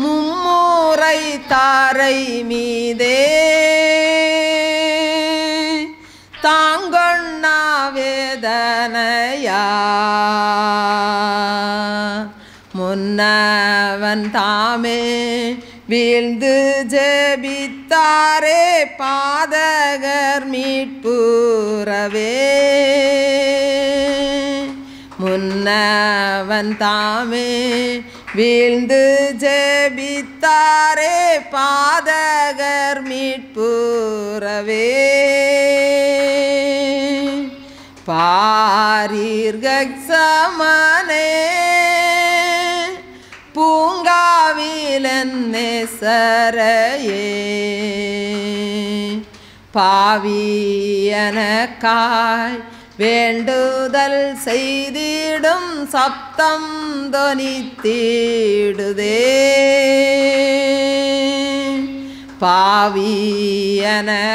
மும்முறை தாரை மீதே தாங்கொண்ணா வேதனையா முன்னவன் தாமே வீழ்ந்து ஜெபித்தாரே பாதகர் மீட்புறவே முன்னவன் தாமே வீழ்ந்து ஜெபித்தாரே பாதகர் மீட்புறவே பாரீர்கக்சமனே பூங்காவிலன் நேசரையே பாவியனக்காய் வேண்டுதல் செய்திடும் சப்தம் தொனித்திடுதே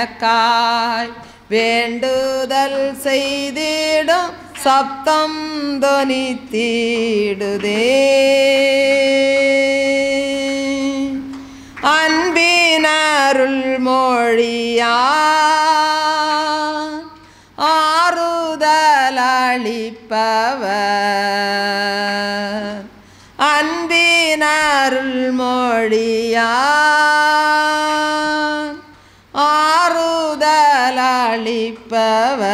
பாவியனக்காய் வேண்டுதல் செய்திடும் சப்தம் தொனித்திடுதே அன்பினருள் மொழியா ஆறுதலளிப்பவர் அன்பினருள் மொழியா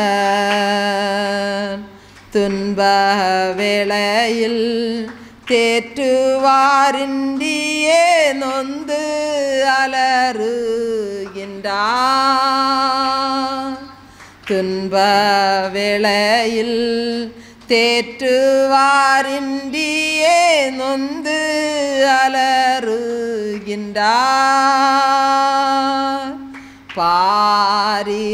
ஆறுதலளிப்பவர் துன்ப வேளையில் தேற்றுவாரின்றியே நொந்து அலறுகின்றார் துன்ப வேளையில் தேற்றுவாரின்றியே நொந்து அலறுகின்றார் பாரீர்கக்சமனே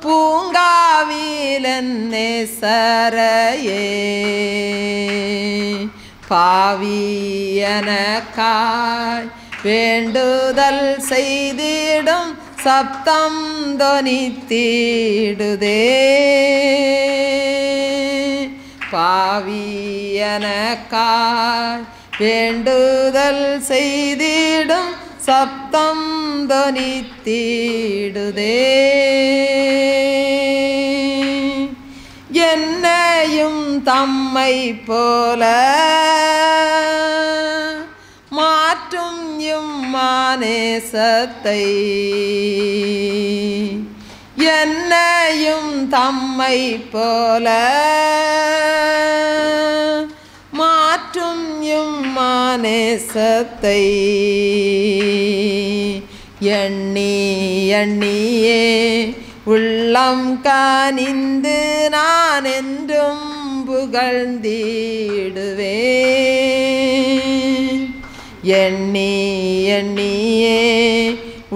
பூங்காவிலன் நேசரையே பாவியனக்காய் வேண்டுதல் செய்திடும் சப்தம் தொனித்திடுதே பாவியனக்காய் வேண்டுதல் செய்திடும் சப்தம் தொனித்திடுதே என்னையும் தம்மை போல மாற்றும் இம்மானேசத்தை என்னையும் தம்மை போல மாற்றும் இம்மானேசத்தை எண்ணி எண்ணியே உள்ளம் கனிந்து நான் என்றும் புகழ்ந்திடுவேன் எண்ணி எண்ணியே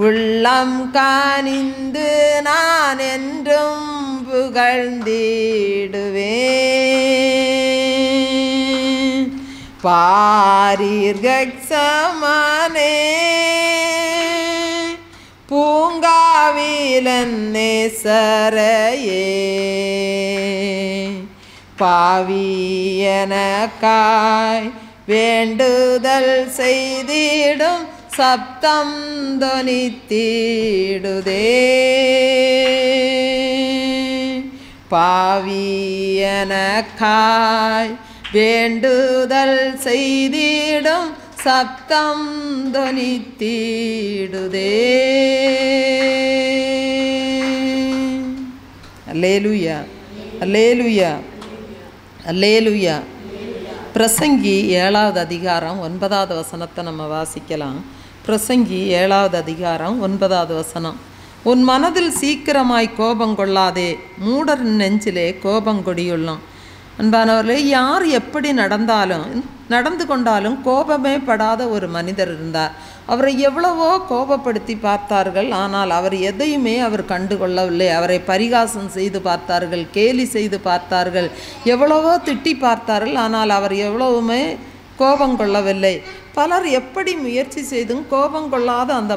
உள்ளம் கனிந்து நான் என்றும் புகழ்ந்திடுவேன் பாரீர்கக்சமனே பூங்காவிலன் நேசரையே பாவியனக்காய் வேண்டுதல் செய்திடும் சப்தம் தொனித்திடுதே பாவியனக்காய் வேண்டுதல் செய்திடும் சப்தம் தொனித்திடுதே அல்லேலூயா அல்லேலூயா அல்லேலூயா பிரசங்கி 7வது அதிகாரம் 9வது வசனத்தை நம்ம வாசிக்கலாம். பிரசங்கி 7வது அதிகாரம் 9வது வசனம். உன் மனதில் சீக்கிரமாய் கோபம் கொள்ளாதே, மூடர் நெஞ்சிலே கோபம் கொடியுள்ளான். அன்பானவர்களே, யார் எப்படி நடந்து கொண்டாலும் கோபமே படாத ஒரு மனிதர் இருந்தார். அவரை எவ்வளவோ கோபப்படுத்தி பார்த்தார்கள், ஆனால் அவர் எதையுமே அவர் கண்டுகொள்ளவில்லை. அவரை பரிகாசம் செய்து பார்த்தார்கள், கேலி செய்து பார்த்தார்கள், எவ்வளவோ திட்டி பார்த்தார்கள், ஆனால் அவர் எவ்வளவுமே கோபம் கொள்ளவில்லை. பலர் எப்படி முயற்சி செய்தும் கோபம் கொள்ளாத அந்த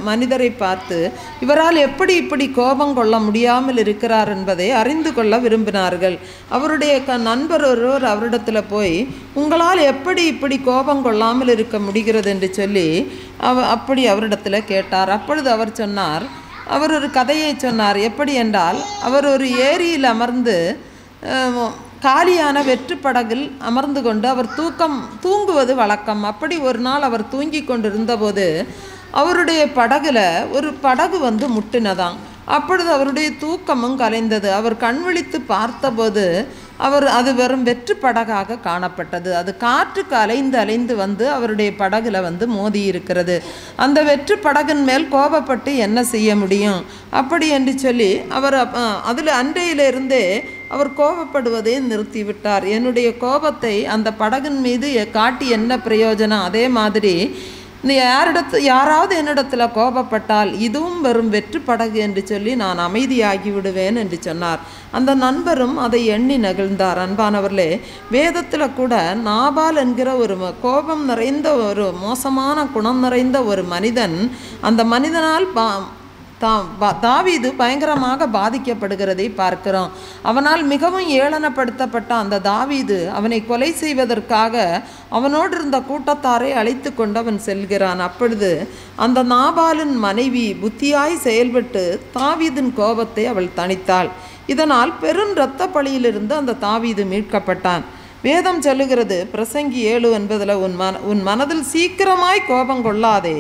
மனிதரை பார்த்து இவரால் எப்படி இப்படி கோபம் கொள்ள முடியாமல் இருக்கிறார் என்பதை அறிந்து கொள்ள விரும்பினார்கள். அவருடைய நண்பர் ஒருவர் அவரிடத்தில் போய், உங்களால் எப்படி இப்படி கோபம் கொள்ளாமல் இருக்க முடிகிறது என்று சொல்லி அப்படி அவரிடத்தில் கேட்டார். அப்பொழுது அவர் சொன்னார், அவர் ஒரு கதையை சொன்னார். எப்படி என்றால், அவர் ஒரு ஏரியில் அமர்ந்து காலியான வெற்று படகில் அமர்ந்து கொண்டு அவர் தூங்குவது வழக்கம். அப்படி ஒரு நாள் அவர் தூங்கி கொண்டிருந்தபோது அவருடைய படகுல ஒரு படகு வந்து முட்டினதாம். அப்பொழுது அவருடைய தூக்கமும் கலைந்தது. அவர் கண் விழித்து பார்த்தபோது அது வெறும் வெற்று படகாக காணப்பட்டது. அது காற்றுக்கு அலைந்து வந்து அவருடைய படகுல வந்து மோதி இருக்கிறது. அந்த வெற்று படகின் மேல் கோபப்பட்டு என்ன செய்ய முடியும்? அப்படி என்று சொல்லி அவர் அதில் அன்றையிலிருந்தே அவர் கோபப்படுவதை நிறுத்திவிட்டார். என்னுடைய கோபத்தை அந்த படகின் மீது காட்டி என்ன பிரயோஜனம்? அதே மாதிரி யாராவது என்னிடத்தில் கோபப்பட்டால் இதுவும் வெறும் வெற்று படகு என்று சொல்லி நான் அமைதியாகி விடுவேன் என்று சொன்னார். அந்த நண்பரும் அதை எண்ணி நெகிழ்ந்தார். அன்பானவர்களே, வேதத்தில் கூட நாபால் என்கிற ஒரு கோபம் நிறைந்த ஒரு மோசமான குணம் நிறைந்த ஒரு மனிதன், அந்த மனிதனால் தாவீது பயங்கரமாக பாதிக்கப்படுகிறதை பார்க்கிறோம். அவனால் மிகவும் ஏளனப்படுத்தப்பட்ட அந்த தாவீது அவனை கொலை செய்வதற்காக அவனோடு இருந்த கூட்டத்தாரை அழைத்து கொண்டு அவன் செல்கிறான். அப்பொழுது அந்த நாபாலின் மனைவி புத்தியாய் செயல்பட்டு தாவீதின் கோபத்தை அவள் தணித்தாள். இதனால் பெரும் இரத்த பழியிலிருந்து அந்த தாவீது மீட்கப்பட்டான். வேதம் சொல்லுகிறது, பிரசங்கி 7:9, உன் மனதில் சீக்கிரமாய் கோபம் கொள்ளாதே,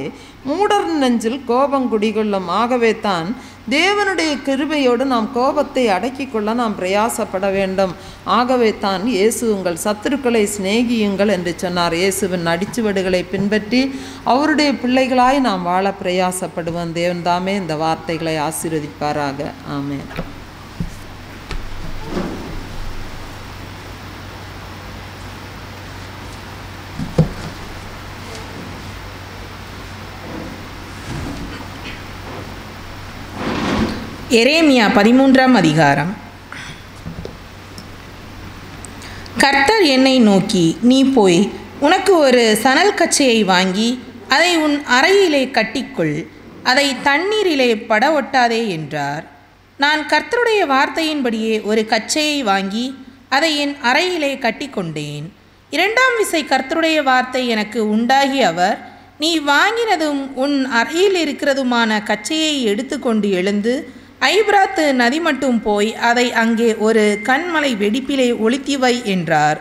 மூடர் நெஞ்சில் கோபம் குடிகொள்ளும். ஆகவே தான் தேவனுடைய கிருபையோடு நாம் கோபத்தை அடக்கி கொள்ள நாம் பிரயாசப்பட வேண்டும். ஆகவே தான் இயேசு உங்கள் சத்துருக்களை சிநேகியுங்கள் என்று சொன்னார். இயேசுவின் அடிச்சுவடுகளை பின்பற்றி அவருடைய பிள்ளைகளாய் நாம் வாழ பிரயாசப்படுவோம். தேவன் தாமே இந்த வார்த்தைகளை ஆசீர்வதிப்பாராக. ஆமென். எரேமியா 13ஆம் அதிகாரம். கர்த்தர் என்னை நோக்கி, நீ போய் உனக்கு ஒரு சணல் கச்சையை வாங்கி அதை உன் அறையிலே கட்டிக்கொள், அதை தண்ணீரிலே பட ஒட்டாதே என்றார். நான் கர்த்தருடைய வார்த்தையின்படியே ஒரு கச்சையை வாங்கி அதை என் அறையிலே கட்டிக்கொண்டேன். 2ஆம் விசை கர்த்தருடைய வார்த்தை எனக்கு உண்டாகி அவர், நீ வாங்கினதும் உன் அறையில் இருக்கிறதுமான கச்சையை எடுத்துக்கொண்டு எழுந்து ஐபிராத்து நதி மட்டும் போய் அதை அங்கே ஒரு கண்மலை வெடிப்பிலே ஒளித்தி வை என்றார்.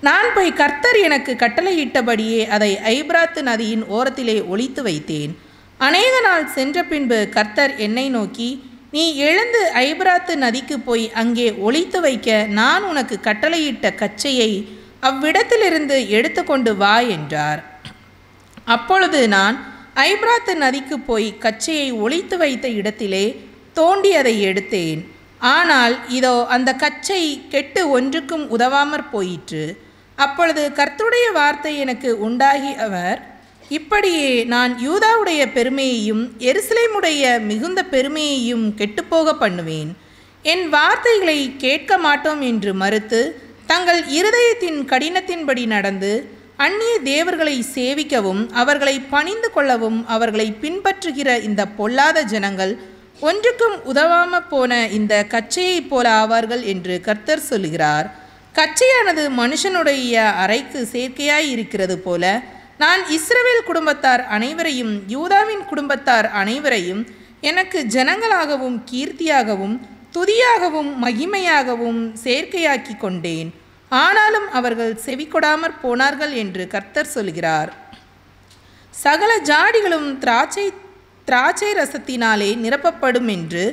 நான் போய் கர்த்தர் எனக்கு கட்டளையிட்டபடியே அதை ஐபிராத்து நதியின் ஓரத்திலே ஒளித்து வைத்தேன். அநேக நாள் சென்ற பின்பு கர்த்தர் என்னை நோக்கி, நீ எழுந்து ஐபிராத்து நதிக்கு போய் அங்கே ஒளித்து வைக்க நான் உனக்கு கட்டளையிட்ட கச்சையை அவ்விடத்திலிருந்து எடுத்துக்கொண்டு வா என்றார். அப்பொழுது நான் ஐபிராத்து நதிக்கு போய் கச்சையை ஒளித்து வைத்த இடத்திலே தோண்டி அதை எடுத்தேன். ஆனால் இதோ அந்த கச்சை கெட்டு ஒன்றுக்கும் உதவாமற் போயிற்று. அப்பொழுது கர்த்தருடைய வார்த்தை எனக்கு உண்டாகி அவர், இப்படியே நான் யூதாவுடைய பெருமையையும் எருசலேமுடைய மிகுந்த பெருமையையும் கெட்டுப்போக பண்ணுவேன். என் வார்த்தைகளை கேட்க மாட்டோம் என்று மறுத்து தங்கள் இருதயத்தின் கடினத்தின்படி நடந்து அந்நிய தேவர்களை சேவிக்கவும் அவர்களை பணிந்து கொள்ளவும் அவர்களை பின்பற்றுகிற இந்த பொல்லாத ஜனங்கள் ஒன்றுக்கும் உதவாம போன இந்த கச்சையைப் போல ஆவார்கள் என்று கர்த்தர் சொல்லுகிறார். கச்சையானது மனுஷனுடைய அறைக்கு சேர்க்கையாய் இருக்கிறது போல நான் இஸ்ரவேல் குடும்பத்தார் அனைவரையும் யூதாவின் குடும்பத்தார் அனைவரையும் எனக்கு ஜனங்களாகவும் கீர்த்தியாகவும் துதியாகவும் மகிமையாகவும் சேர்க்கையாக்கி கொண்டேன். ஆனாலும் அவர்கள் செவிகொடாமற் போனார்கள் என்று கர்த்தர் சொல்கிறார். சகல ஜாடிகளும் திராட்சை ரசத்தினாலே நிரப்பப்படும் என்று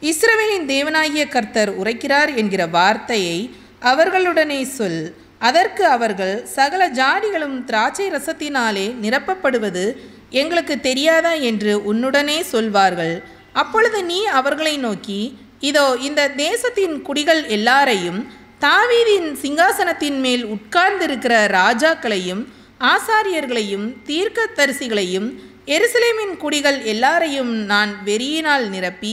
இஸ்ரவேலின் தேவனாகிய கர்த்தர் உரைக்கிறார் என்கிற வார்த்தையை அவர்களுடனே சொல். அதற்கு அவர்கள், சகல ஜாடிகளும் திராட்சை ரசத்தினாலே நிரப்பப்படுவது எங்களுக்கு தெரியாதா என்று உன்னுடனே சொல்வார்கள். அப்பொழுது நீ அவர்களை நோக்கி, இதோ இந்த தேசத்தின் குடிகள் எல்லாரையும் தாவீதின் சிங்காசனத்தின் மேல் உட்கார்ந்திருக்கிற ராஜாக்களையும் ஆசாரியர்களையும் தீர்க்கதரிசிகளையும் எருசலேமின் குடிகள் எல்லாரையும் நான் வெறியினால் நிரப்பி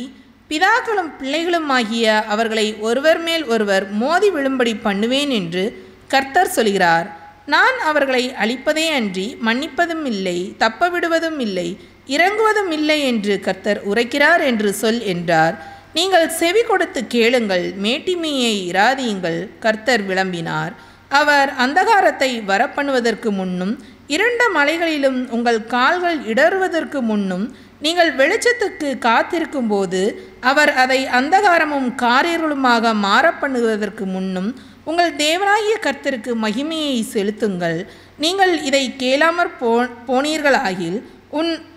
பிதாக்களும் பிள்ளைகளும் ஆகிய அவர்களை ஒருவர் மேல் ஒருவர் மோதி விழும்படி பண்ணுவேன் என்று கர்த்தர் சொல்கிறார். நான் அவர்களை அழிப்பதே அன்றி மன்னிப்பதும் இல்லை, தப்ப விடுவதும் இல்லை, இறங்குவதும் இல்லை என்று கர்த்தர் உரைக்கிறார் என்று சொல் என்றார். நீங்கள் செவி கொடுத்து கேளுங்கள், மேட்டிமையை இராதியுங்கள். கர்த்தர் விளம்பினார். அவர் அந்தகாரத்தை வரப்பண்ணுவதற்கு முன்னும் இருண்ட மலைகளிலும் உங்கள் கால்கள் இடறுவதற்கு முன்னும் நீங்கள் வெளிச்சத்துக்கு காத்திருக்கும் போது அவர் அதை அந்தகாரமும் காரிருளுமாக மாறப்பண்ணுவதற்கு முன்னும் உங்கள் தேவனாகிய கர்த்தருக்கு மகிமையை செலுத்துங்கள். நீங்கள் இதை கேளாமற் போனீர்களாகில்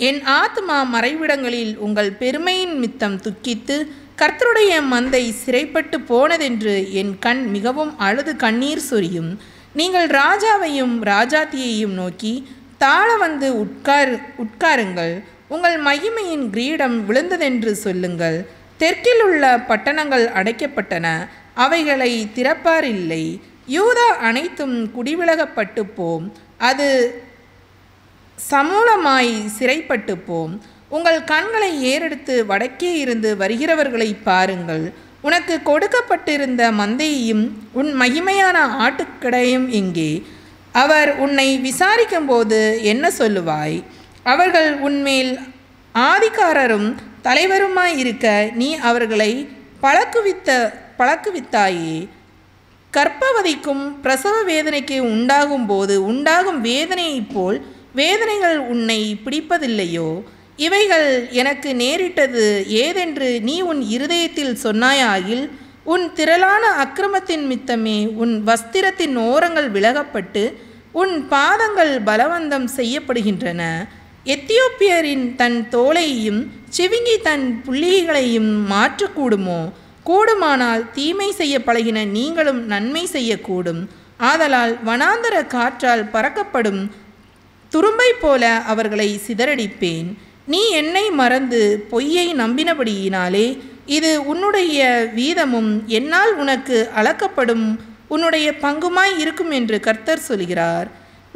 என் ஆத்மா மறைவிடங்களில் உங்கள் பெருமையின் மித்தம் துக்கித்து கர்த்தருடைய மந்தை சிறைப்பட்டு போனதென்று என் கண் மிகவும் அழுது கண்ணீர் சொரியும். நீங்கள் ராஜாவையும் ராஜாத்தியையும் நோக்கி தாழ வந்து உட்காருங்கள், உங்கள் மகிமையின் கிரீடம் விழுந்ததென்று சொல்லுங்கள். தெற்கில் உள்ள பட்டணங்கள் அடைக்கப்பட்டன, அவைகளை திறப்பாரில்லை. யூதா அனைத்தும் குடிவிலகப்பட்டு போம், அது சமூலமாய் சிறைப்பட்டு போம். உங்கள் கண்களை ஏறெடுத்து வடக்கே இருந்து வருகிறவர்களை பாருங்கள். உனக்கு கொடுக்கப்பட்டிருந்த மந்தையையும் உன் மகிமையான ஆட்டுக்கடையும் எங்கே? அவர் உன்னை விசாரிக்கும்போது என்ன சொல்லுவாய்? அவர்கள் உன்மேல் ஆதிகாரரும் தலைவருமாயிருக்க நீ அவர்களை பழக்குவித்தாயே. கர்ப்பவதிக்கும் பிரசவ வேதனைக்கு உண்டாகும் போது உண்டாகும் வேதனையைப் போல் வேதனைகள் உன்னை பிடிப்பதில்லையோ? இவைகள் எனக்கு நேரிட்டது ஏதென்று நீ உன் இருதயத்தில் சொன்னாயாகில் உன் திரளான அக்கிரமத்தின் மித்தமே உன் வஸ்திரத்தின் ஓரங்கள் விலகப்பட்டு உன் பாதங்கள் பலவந்தம் செய்யப்படுகின்றன. எத்தியோப்பியரின் தன் தோலையும் சிவிங்கி தன் புள்ளிகளையும் மாற்றக்கூடுமோ? கூடுமானால் தீமை செய்ய பழகின நீங்களும் நன்மை செய்யக்கூடும். ஆதலால் வனாந்தர காற்றால் பறக்கப்படும் துரும்பை போல அவர்களை சிதறடிப்பேன். நீ என்னை மறந்து பொய்யை நம்பினபடியினாலே இது உன்னுடைய வீதமும் என்னால் உனக்கு அளக்கப்படும் உன்னுடைய பங்குமாய் இருக்கும் என்று கர்த்தர் சொல்கிறார்.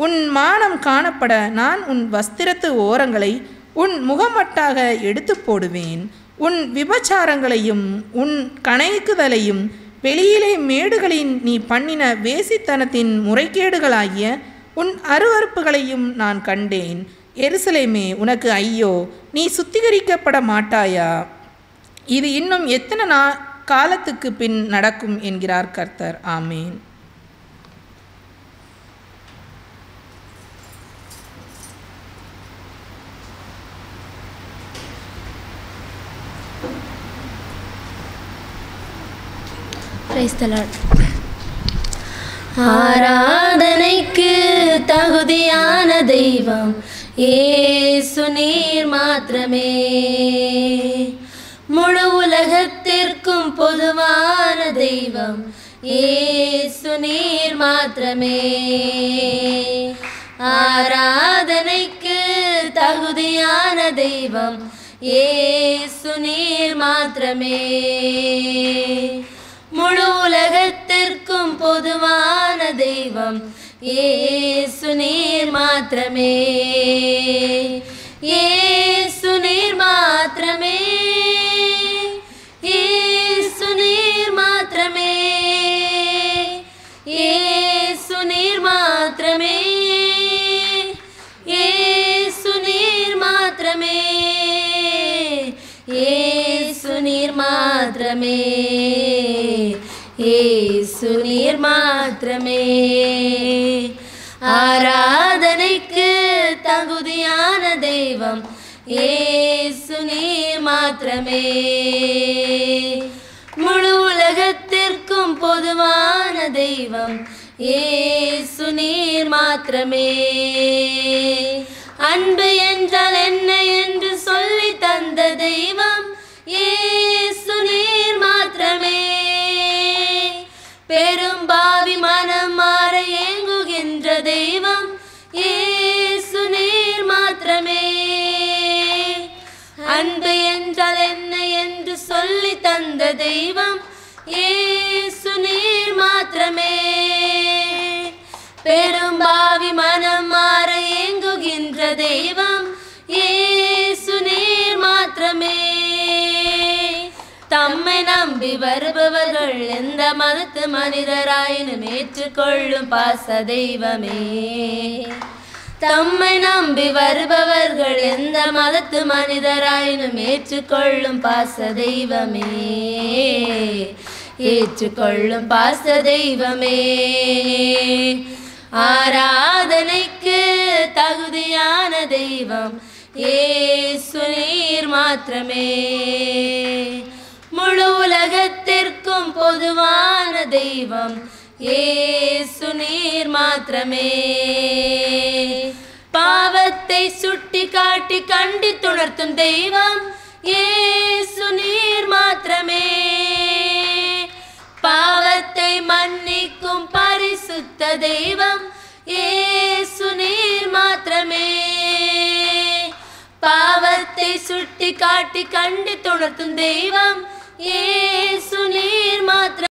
உன் மானம் காணப்பட நான் உன் வஸ்திரத்து ஓரங்களை உன் முகமட்டாக எடுத்து போடுவேன். உன் விபச்சாரங்களையும் உன் கணைக்குதலையும் வெளியிலே மேடுகளின் நீ பண்ணின வேசித்தனத்தின் முறைகேடுகளாகிய உன் அருவருப்புகளையும் நான் கண்டேன். எருசலேமே, உனக்கு ஐயோ! நீ சுத்திகரிக்கப்பட மாட்டாயா? இது இன்னும் எத்தனை காலத்துக்கு பின் நடக்கும் என்கிறார் கர்த்தர். ஆமேன். ஆராதனைக்கு தகுதியான தெய்வம் இயேசு நீர் மாத்திரமே. முழு உலகத்திற்கும் பொதுவான தெய்வம் இயேசு நீர் மாத்திரமே. ஆராதனைக்கு தகுதியான தெய்வம் இயேசு நீர் மாத்திரமே. முழு உலகத்திற்கும் பொதுவான தெய்வம் இயேசு நீர் மாத்திரமே. இயேசு நீர் மாத்திரமே. இயேசு நீர் மாத்திரமே. இயேசு நீர் மாத்திரமே. இயேசு நீர் மாத்திரமே. இயேசு நீர் மாத்திரமே. இயேசு நீர் மாத்திரமே. ஆராதனைக்கு தகுதியான தெய்வம் இயேசு நீர் மாத்திரமே. முழு உலகத்திற்கும் பொதுவான தெய்வம் இயேசு நீர் மாத்திரமே. அன்பு என்றால் என்ன என்று சொல்லி தந்த தெய்வம் இயேசு நீர் மாத்திரமே. பெரும்பாவி மனம் மாற ஏங்குகின்ற தெய்வம் இயேசு நீர் மாத்திரமே. அன்பு என்றால் என்ன என்று சொல்லி தந்த தெய்வம் இயேசு நீர் மாத்திரமே. பெரும்பாவி மனம் மாற ஏங்குகின்ற தெய்வம் இயேசு நீர் மாத்திரமே. தம்மை நம்பி வருபவர்கள் எந்த மதத்து மனிதராயினும் ஏற்றுக்கொள்ளும் பாச தெய்வமே. தம்மை நம்பி வருபவர்கள் எந்த மதத்து மனிதராயினும் ஏற்றுக்கொள்ளும் பாச தெய்வமே, ஏற்றுக்கொள்ளும் பாச தெய்வமே. ஆராதனைக்கு தகுதியான தெய்வம் இயேசு நீர் மாத்திரமே. முழு உலகத்திற்கும் பொதுவான தெய்வம் இயேசு நீர் மாத்திரமே. பாவத்தை சுட்டி காட்டி கண்டித்துணர்த்தும் தெய்வம் இயேசு நீர் மாத்திரமே. பாவத்தை மன்னிக்கும் பரிசுத்த தெய்வம் இயேசு நீர் மாத்திரமே. பாவத்தை சுட்டி காட்டி கண்டித்துணர்த்தும் தெய்வம் இயேசு நீர் மாத்திரமே.